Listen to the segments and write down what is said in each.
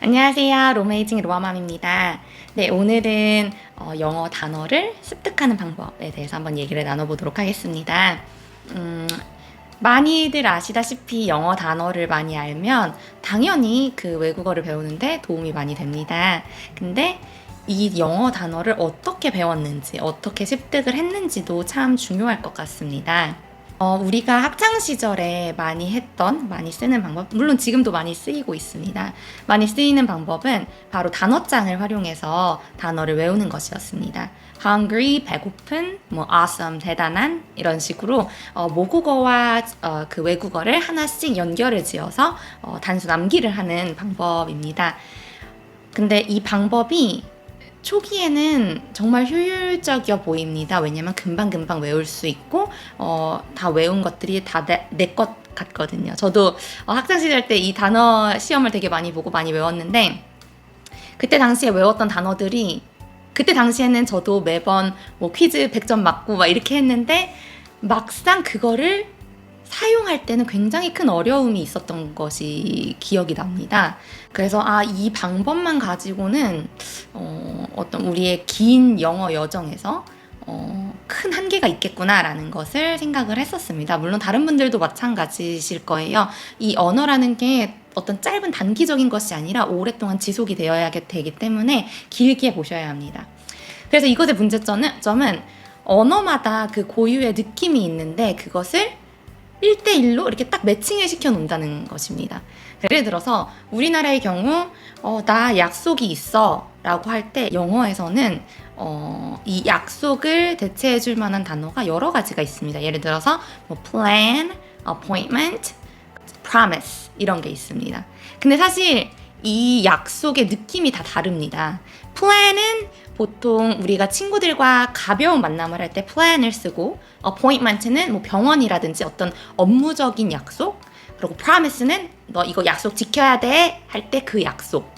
안녕하세요. 로메이징 로아맘입니다. 네, 오늘은 영어 단어를 습득하는 방법에 대해서 한번 얘기를 나눠보도록 하겠습니다. 많이들 아시다시피 영어 단어를 많이 알면 당연히 그 외국어를 배우는데 도움이 많이 됩니다. 근데 이 영어 단어를 어떻게 배웠는지, 어떻게 습득을 했는지도 참 중요할 것 같습니다. 우리가 학창 시절에 많이 쓰는 방법, 물론 지금도 많이 쓰이고 있습니다. 많이 쓰이는 방법은 바로 단어장을 활용해서 단어를 외우는 것이었습니다. hungry, 배고픈, awesome, 대단한, 이런 식으로 모국어와 그 외국어를 하나씩 연결을 지어서 단순 암기를 하는 방법입니다. 근데 이 방법이 초기에는 정말 효율적이어 보입니다. 왜냐면 금방금방 외울 수 있고 다 외운 것들이 다 내 것 같거든요. 저도 학창시절 때 이 단어 시험을 되게 많이 보고 많이 외웠는데 그때 당시에 외웠던 단어들이 그때 당시에는 저도 매번 퀴즈 100점 맞고 막 이렇게 했는데 막상 그거를 사용할 때는 굉장히 큰 어려움이 있었던 것이 기억이 납니다. 그래서 이 방법만 가지고는 어떤 우리의 긴 영어 여정에서 큰 한계가 있겠구나라는 것을 생각을 했었습니다. 물론 다른 분들도 마찬가지실 거예요. 이 언어라는 게 어떤 짧은 단기적인 것이 아니라 오랫동안 지속이 되어야 되기 때문에 길게 보셔야 합니다. 그래서 이것의 문제점은 언어마다 그 고유의 느낌이 있는데 그것을 1대1로 이렇게 딱 매칭을 시켜 놓는다는 것입니다. 예를 들어서 우리나라의 경우 나 약속이 있어 라고 할 때 영어에서는 이 약속을 대체해 줄 만한 단어가 여러 가지가 있습니다. 예를 들어서 plan, appointment, promise 이런 게 있습니다. 근데 사실 이 약속의 느낌이 다 다릅니다. plan은 보통 우리가 친구들과 가벼운 만남을 할 때 plan을 쓰고 appointment는 병원이라든지 어떤 업무적인 약속, 그리고 promise는 너 이거 약속 지켜야 돼 할 때 그 약속.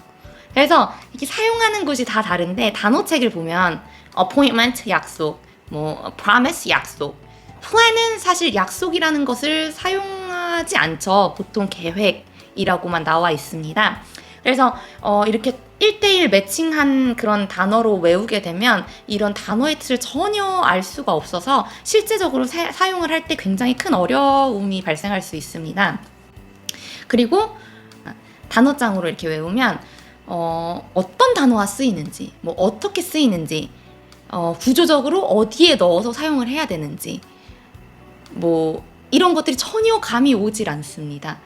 그래서 이렇게 사용하는 곳이 다 다른데 단어책을 보면 appointment 약속, promise 약속. plan은 사실 약속이라는 것을 사용하지 않죠. 보통 계획이라고만 나와 있습니다. 그래서 이렇게 1대1 매칭한 그런 단어로 외우게 되면 이런 단어의 틀을 전혀 알 수가 없어서 실제적으로 사용을 할 때 굉장히 큰 어려움이 발생할 수 있습니다. 그리고 단어장으로 이렇게 외우면 어떤 단어가 쓰이는지, 어떻게 쓰이는지, 구조적으로 어디에 넣어서 사용을 해야 되는지, 이런 것들이 전혀 감이 오질 않습니다.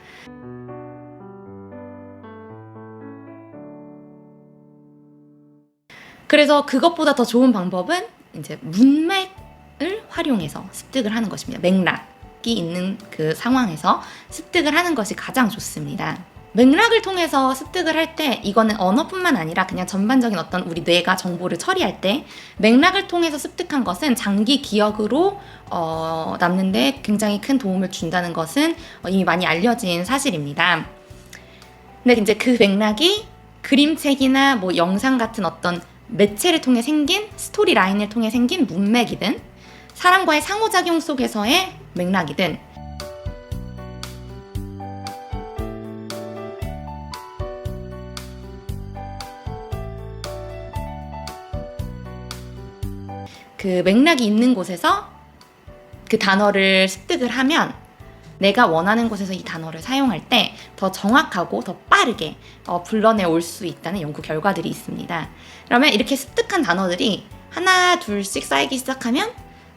그래서 그것보다 더 좋은 방법은 이제 문맥을 활용해서 습득을 하는 것입니다. 맥락이 있는 그 상황에서 습득을 하는 것이 가장 좋습니다. 맥락을 통해서 습득을 할 때 이거는 언어뿐만 아니라 그냥 전반적인 어떤 우리 뇌가 정보를 처리할 때 맥락을 통해서 습득한 것은 장기 기억으로 남는데 굉장히 큰 도움을 준다는 것은 이미 많이 알려진 사실입니다. 근데 이제 그 맥락이 그림책이나 영상 같은 어떤 매체를 통해 생긴 스토리 라인을 통해 생긴 문맥이든 사람과의 상호작용 속에서의 맥락이든 그 맥락이 있는 곳에서 그 단어를 습득을 하면 내가 원하는 곳에서 이 단어를 사용할 때 더 정확하고 더 빠르게 불러내 올 수 있다는 연구 결과들이 있습니다. 그러면 이렇게 습득한 단어들이 하나 둘씩 쌓이기 시작하면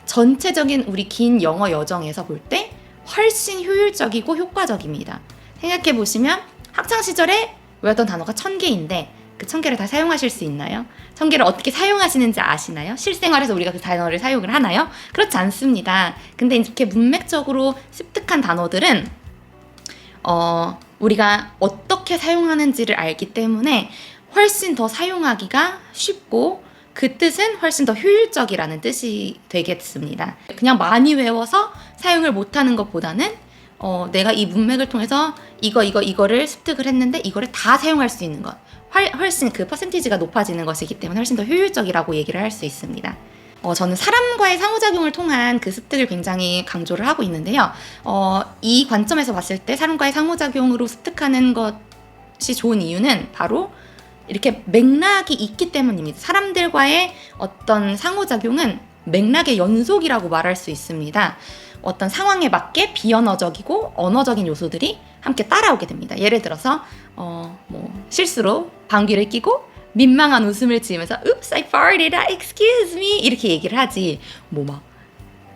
전체적인 우리 긴 영어 여정에서 볼 때 훨씬 효율적이고 효과적입니다. 생각해 보시면 학창 시절에 외웠던 단어가 1000개인데 그 1000개를 다 사용하실 수 있나요? 1000개를 어떻게 사용하시는지 아시나요? 실생활에서 우리가 그 단어를 사용을 하나요? 그렇지 않습니다. 근데 이렇게 문맥적으로 습득한 단어들은 우리가 어떻게 사용하는지를 알기 때문에 훨씬 더 사용하기가 쉽고 그 뜻은 훨씬 더 효율적이라는 뜻이 되겠습니다. 그냥 많이 외워서 사용을 못하는 것보다는 내가 이 문맥을 통해서 이거를 습득을 했는데 이거를 다 사용할 수 있는 것 훨씬 그 퍼센티지가 높아지는 것이기 때문에 훨씬 더 효율적이라고 얘기를 할 수 있습니다. 저는 사람과의 상호작용을 통한 그 습득을 굉장히 강조를 하고 있는데요. 이 관점에서 봤을 때 사람과의 상호작용으로 습득하는 것 것이 좋은 이유는 바로 이렇게 맥락이 있기 때문입니다. 사람들과의 어떤 상호작용은 맥락의 연속이라고 말할 수 있습니다. 어떤 상황에 맞게 비언어적이고 언어적인 요소들이 함께 따라오게 됩니다. 예를 들어서 실수로 방귀를 뀌고 민망한 웃음을 지으면서 Oops, I farted, excuse me 이렇게 얘기를 하지.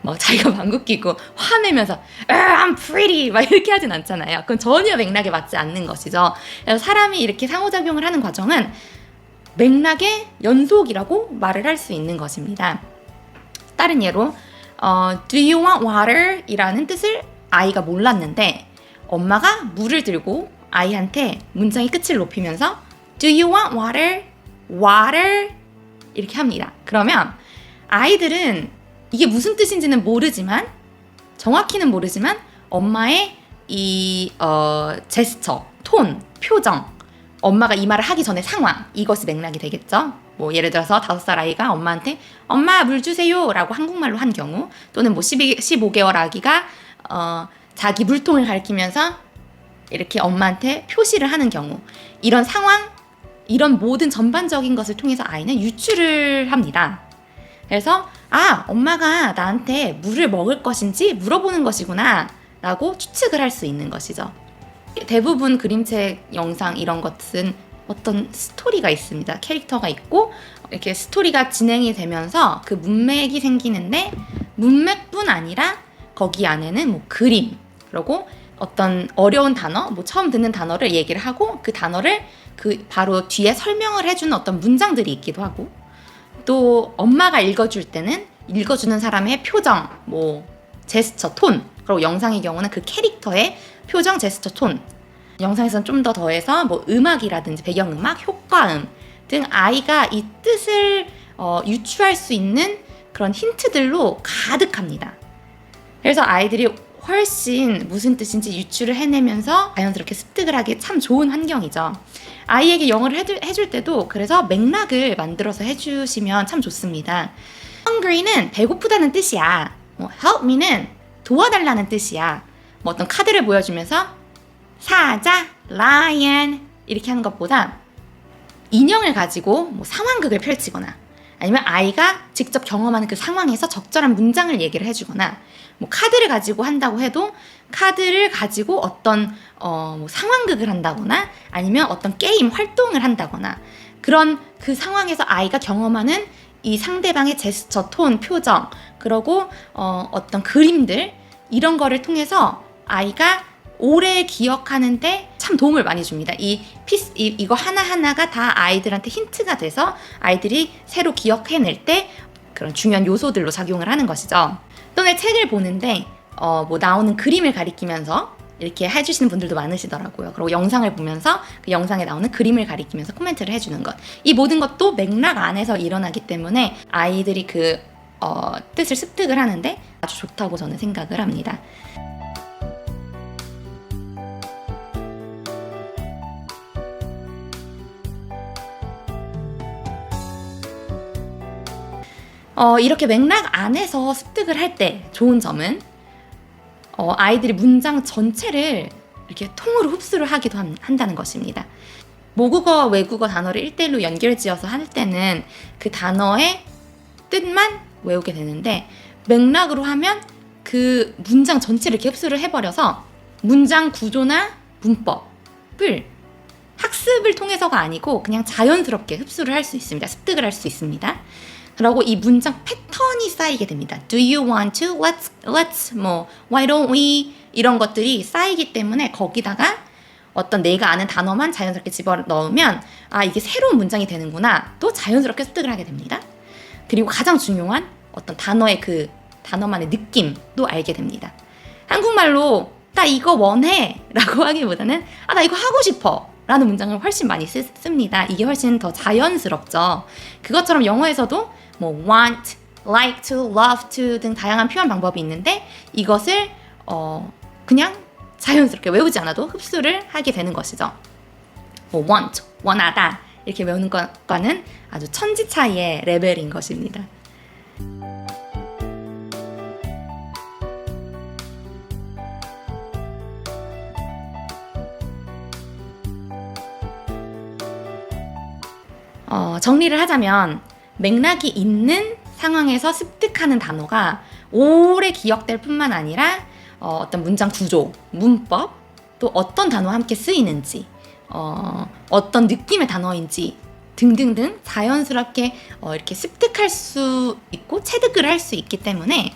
막 자기가 방귀 뀌고 화내면서 I'm pretty 막 이렇게 하진 않잖아요. 그건 전혀 맥락에 맞지 않는 것이죠. 그래서 사람이 이렇게 상호작용을 하는 과정은 맥락의 연속이라고 말을 할 수 있는 것입니다. 다른 예로 Do you want water? 이라는 뜻을 아이가 몰랐는데 엄마가 물을 들고 아이한테 문장의 끝을 높이면서 Do you want water? Water? 이렇게 합니다. 그러면 아이들은 이게 무슨 뜻인지는 모르지만 정확히는 모르지만 엄마의 이 제스처, 톤, 표정 엄마가 이 말을 하기 전에 상황 이것이 맥락이 되겠죠. 예를 들어서 5살 아이가 엄마한테 엄마 물 주세요 라고 한국말로 한 경우 또는 15개월 아기가 자기 물통을 가리키면서 이렇게 엄마한테 표시를 하는 경우 이런 상황 이런 모든 전반적인 것을 통해서 아이는 유추를 합니다. 그래서 엄마가 나한테 물을 먹을 것인지 물어보는 것이구나 라고 추측을 할 수 있는 것이죠. 대부분 그림책, 영상 이런 것은 어떤 스토리가 있습니다. 캐릭터가 있고 이렇게 스토리가 진행이 되면서 그 문맥이 생기는데 문맥뿐 아니라 거기 안에는 그림 그리고 어떤 어려운 단어, 처음 듣는 단어를 얘기를 하고 그 단어를 그 바로 뒤에 설명을 해주는 어떤 문장들이 있기도 하고 또 엄마가 읽어줄 때는 읽어주는 사람의 표정, 제스처, 톤 그리고 영상의 경우는 그 캐릭터의 표정, 제스처, 톤 영상에서는 좀 더 더해서 음악이라든지 배경음악, 효과음 등 아이가 이 뜻을 유추할 수 있는 그런 힌트들로 가득합니다. 그래서 아이들이 훨씬 무슨 뜻인지 유추를 해내면서 자연스럽게 습득을 하기 참 좋은 환경이죠. 아이에게 영어를 해줄 때도 그래서 맥락을 만들어서 해주시면 참 좋습니다. Hungry는 배고프다는 뜻이야. Help me는 도와달라는 뜻이야. 어떤 카드를 보여주면서 사자, lion 이렇게 하는 것보다 인형을 가지고 상황극을 펼치거나 아니면 아이가 직접 경험하는 그 상황에서 적절한 문장을 얘기를 해주거나 카드를 가지고 한다고 해도 카드를 가지고 어떤 상황극을 한다거나 아니면 어떤 게임 활동을 한다거나 그런 그 상황에서 아이가 경험하는 이 상대방의 제스처, 톤, 표정 그리고 어떤 그림들 이런 거를 통해서 아이가 오래 기억하는데 참 도움을 많이 줍니다. 이거 하나하나가 다 아이들한테 힌트가 돼서 아이들이 새로 기억해낼 때 그런 중요한 요소들로 작용을 하는 것이죠. 또는 책을 보는데 나오는 그림을 가리키면서 이렇게 해주시는 분들도 많으시더라고요. 그리고 영상을 보면서 그 영상에 나오는 그림을 가리키면서 코멘트를 해주는 것. 이 모든 것도 맥락 안에서 일어나기 때문에 아이들이 그 뜻을 습득을 하는데 아주 좋다고 저는 생각을 합니다. 이렇게 맥락 안에서 습득을 할 때 좋은 점은 아이들이 문장 전체를 이렇게 통으로 흡수를 하기도 한다는 것입니다. 모국어, 외국어 단어를 1대1로 연결지어서 할 때는 그 단어의 뜻만 외우게 되는데 맥락으로 하면 그 문장 전체를 이렇게 흡수를 해버려서 문장 구조나 문법을 학습을 통해서가 아니고 그냥 자연스럽게 흡수를 할 수 있습니다. 습득을 할 수 있습니다. 그리고 이 문장 패턴이 쌓이게 됩니다. Do you want to? Let's, why don't we? 이런 것들이 쌓이기 때문에 거기다가 어떤 내가 아는 단어만 자연스럽게 집어넣으면 이게 새로운 문장이 되는구나 또 자연스럽게 습득을 하게 됩니다. 그리고 가장 중요한 어떤 단어의 그 단어만의 느낌도 알게 됩니다. 한국말로 나 이거 원해 라고 하기보다는 나 이거 하고 싶어 라는 문장을 훨씬 많이 씁니다. 이게 훨씬 더 자연스럽죠. 그것처럼 영어에서도 want, like to, love to 등 다양한 표현 방법이 있는데 이것을 그냥 자연스럽게 외우지 않아도 흡수를 하게 되는 것이죠. want, 원하다 이렇게 외우는 것과는 아주 천지 차이의 레벨인 것입니다. 정리를 하자면 맥락이 있는 상황에서 습득하는 단어가 오래 기억될 뿐만 아니라 어떤 문장 구조, 문법, 또 어떤 단어와 함께 쓰이는지, 어떤 느낌의 단어인지 등등등 자연스럽게 이렇게 습득할 수 있고 체득을 할 수 있기 때문에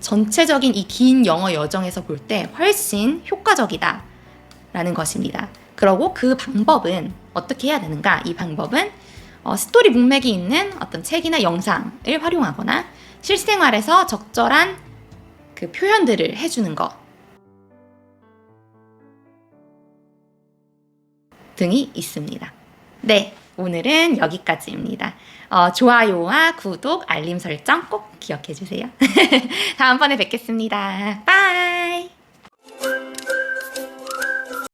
전체적인 이 긴 영어 여정에서 볼 때 훨씬 효과적이다 라는 것입니다. 그리고 그 방법은 어떻게 해야 되는가? 이 방법은 스토리 문맥이 있는 어떤 책이나 영상을 활용하거나 실생활에서 적절한 그 표현들을 해주는 것 등이 있습니다. 네, 오늘은 여기까지입니다. 좋아요와 구독, 알림 설정 꼭 기억해 주세요. 다음번에 뵙겠습니다. 빠이!